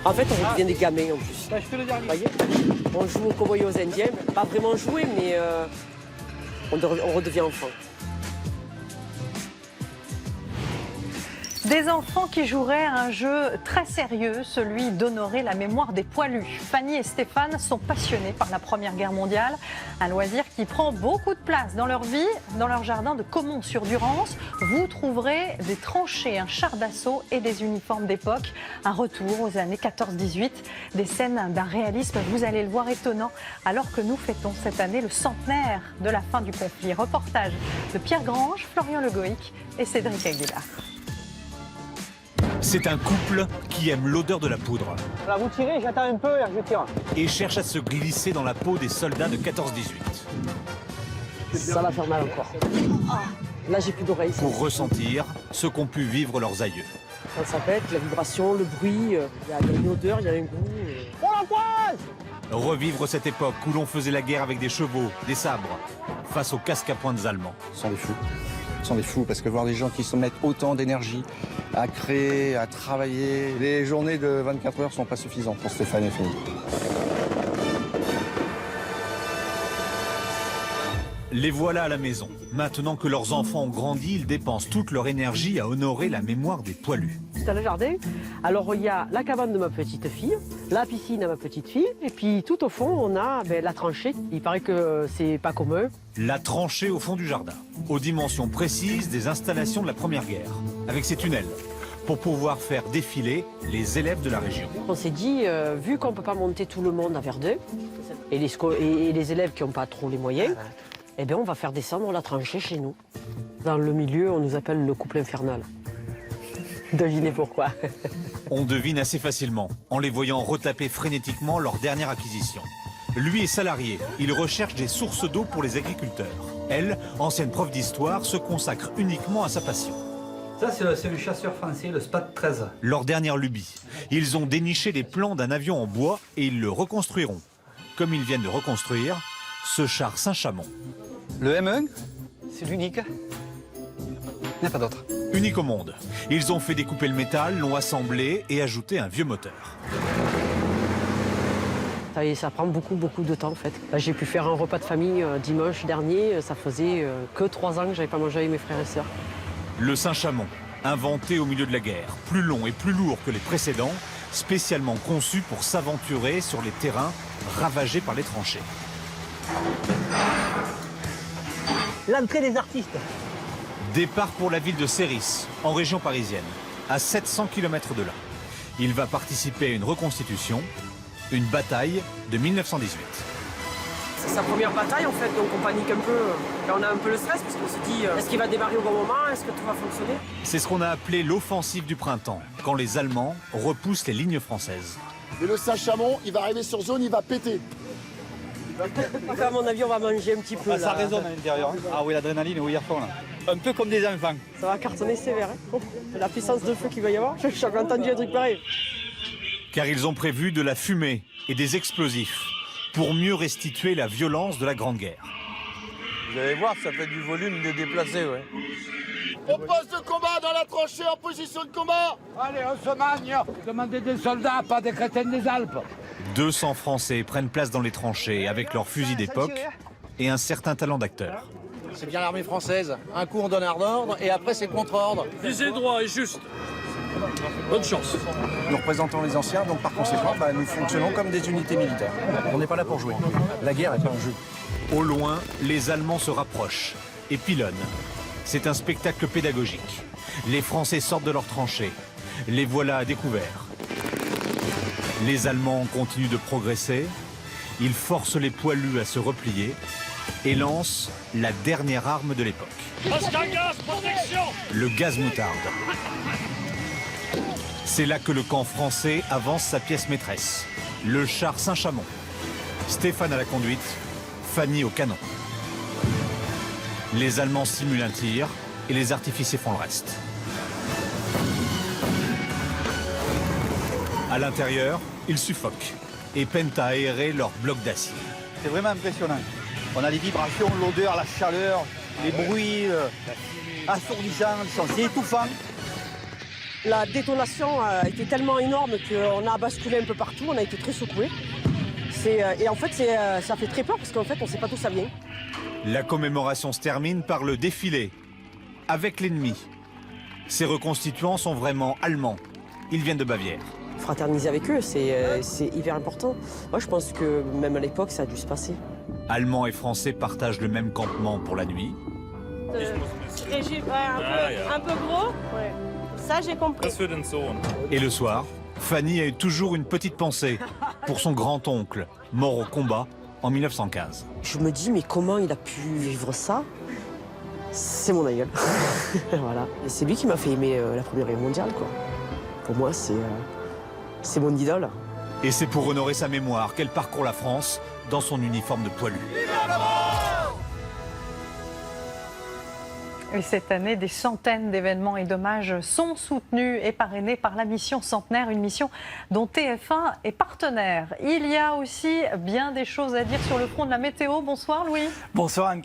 En fait, on devient des gamins en plus. Bah, je fais le dernier. Voyez, on joue aux cowboys et aux indiens, pas vraiment jouer, mais on redevient enfant. Des enfants qui joueraient à un jeu très sérieux, celui d'honorer la mémoire des poilus. Fanny et Stéphane sont passionnés par la Première Guerre mondiale, un loisir qui prend beaucoup de place dans leur vie. Dans leur jardin de Caumont-sur-Durance, vous trouverez des tranchées, un char d'assaut et des uniformes d'époque. Un retour aux années 14-18, des scènes d'un réalisme, vous allez le voir, étonnant, alors que nous fêtons cette année le centenaire de la fin du conflit. Reportage de Pierre Grange, Florian Le Goïc et Cédric Aguilar. C'est un couple qui aime l'odeur de la poudre Voilà, vous tirez, j'attends un peu et je tire. et cherche à se glisser dans la peau des soldats de 14-18 Ça va faire mal encore. Là, j'ai plus d'oreilles. pour ressentir ce qu'ont pu vivre leurs aïeux. Quand ça pète, la vibration, le bruit, il y a une odeur, il y a un goût. Pour la poisse! Revivre cette époque où l'on faisait la guerre avec des chevaux, des sabres, face aux casques à pointe allemands. Ce sont des fous. Ce sont des fous parce que voir des gens qui se mettent autant d'énergie à créer, à travailler, les journées de 24 heures ne sont pas suffisantes pour Stéphane et Fanny. Les voilà à la maison. Maintenant que leurs enfants ont grandi, ils dépensent toute leur énergie à honorer la mémoire des poilus. C'est le jardin. Alors, il y a la cabane de ma petite fille, la piscine à ma petite fille, et puis tout au fond, on a la tranchée. Il paraît que c'est pas commun. La tranchée au fond du jardin, aux dimensions précises des installations de la Première Guerre, avec ses tunnels, pour pouvoir faire défiler les élèves de la région. On s'est dit, vu qu'on ne peut pas monter tout le monde à Verdun, et les élèves qui n'ont pas trop les moyens, eh bien, on va faire descendre la tranchée chez nous. Dans le milieu, on nous appelle le couple infernal. Devinez pourquoi. On devine assez facilement, en les voyant retaper frénétiquement leur dernière acquisition. Lui est salarié, il recherche des sources d'eau pour les agriculteurs. Elle, ancienne prof d'histoire, se consacre uniquement à sa passion. Ça, c'est le chasseur français, le SPAT 13. Leur dernière lubie. Ils ont déniché les plans d'un avion en bois et ils le reconstruiront. Comme ils viennent de reconstruire ce char Saint-Chamond. Le M1, c'est l'unique. Il n'y a pas d'autre. Unique au monde. Ils ont fait découper le métal, l'ont assemblé et ajouté un vieux moteur. Ça prend beaucoup de temps en fait. Là, j'ai pu faire un repas de famille dimanche dernier. Ça faisait que 3 ans que j'avais pas mangé avec mes frères et sœurs. Le Saint-Chamond, inventé au milieu de la guerre, plus long et plus lourd que les précédents, spécialement conçu pour s'aventurer sur les terrains ravagés par les tranchées. L'entrée des artistes. Départ pour la ville de Séris, en région parisienne, à 700 km de là. Il va participer à une reconstitution, une bataille de 1918. C'est sa première bataille en fait, donc on panique un peu. Là, on a un peu le stress parce qu'on se dit est-ce qu'il va démarrer au bon moment, est-ce que tout va fonctionner? C'est ce qu'on a appelé l'offensive du printemps, quand les Allemands repoussent les lignes françaises. Mais le Saint-Chamond, il va arriver sur zone, il va péter. À mon avis, on va manger un petit peu. Ah, ça là. résonne à l'intérieur. Ah oui, l'adrénaline, oui, à fond là. Un peu comme des enfants. Ça va cartonner sévère. Hein. La puissance de feu qu'il va y avoir. J'ai jamais entendu un truc pareil. Car ils ont prévu de la fumée et des explosifs pour mieux restituer la violence de la Grande Guerre. Vous allez voir, ça fait du volume de déplacé, ouais. Au poste de combat, dans la tranchée, en position de combat. Allez, on se magne. Demandez des soldats, pas des crétins des Alpes. 200 Français prennent place dans les tranchées avec leurs fusils d'époque et un certain talent d'acteur. C'est bien l'armée française. Un coup, on donne un ordre et après, c'est contre-ordre. Visez droit et juste. Bonne chance. Nous représentons les anciens, donc par conséquent, nous fonctionnons comme des unités militaires. On n'est pas là pour jouer. La guerre est pas un jeu. Au loin, les Allemands se rapprochent et pilonnent. C'est un spectacle pédagogique. Les Français sortent de leurs tranchées. Les voilà à découvert. Les Allemands continuent de progresser. Ils forcent les poilus à se replier et lancent la dernière arme de l'époque. Le gaz moutarde. C'est là que le camp français avance sa pièce maîtresse, le char Saint-Chamond. Stéphane à la conduite, Fanny au canon. Les Allemands simulent un tir et les artificiers font le reste. À l'intérieur, ils suffoquent et peinent à aérer leur bloc d'acier. C'est vraiment impressionnant. On a les vibrations, l'odeur, la chaleur, les bruits assourdissants, c'est étouffant. La détonation a été tellement énorme qu'on a basculé un peu partout, on a été très secoués. Et en fait, ça fait très peur parce qu'en fait, on ne sait pas d'où ça vient. La commémoration se termine par le défilé avec l'ennemi. Ces reconstituants sont vraiment allemands. Ils viennent de Bavière. Fraterniser avec eux, c'est hyper important. Moi, je pense que même à l'époque, ça a dû se passer. Allemands et Français partagent le même campement pour la nuit. Régime, un peu gros. Ouais. Ça, j'ai compris. Et le soir, Fanny a eu toujours une petite pensée pour son grand-oncle, mort au combat en 1915. Je me dis, mais comment il a pu vivre ça? C'est mon aïeul. Voilà. Et c'est lui qui m'a fait aimer la Première Guerre mondiale, quoi. Pour moi, c'est mon idole. Et c'est pour honorer sa mémoire qu'elle parcourt la France dans son uniforme de poilu. Et cette année, des centaines d'événements et d'hommages sont soutenus et parrainés par la mission Centenaire, une mission dont TF1 est partenaire. Il y a aussi bien des choses à dire sur le front de la météo. Bonsoir Louis. Bonsoir Anne.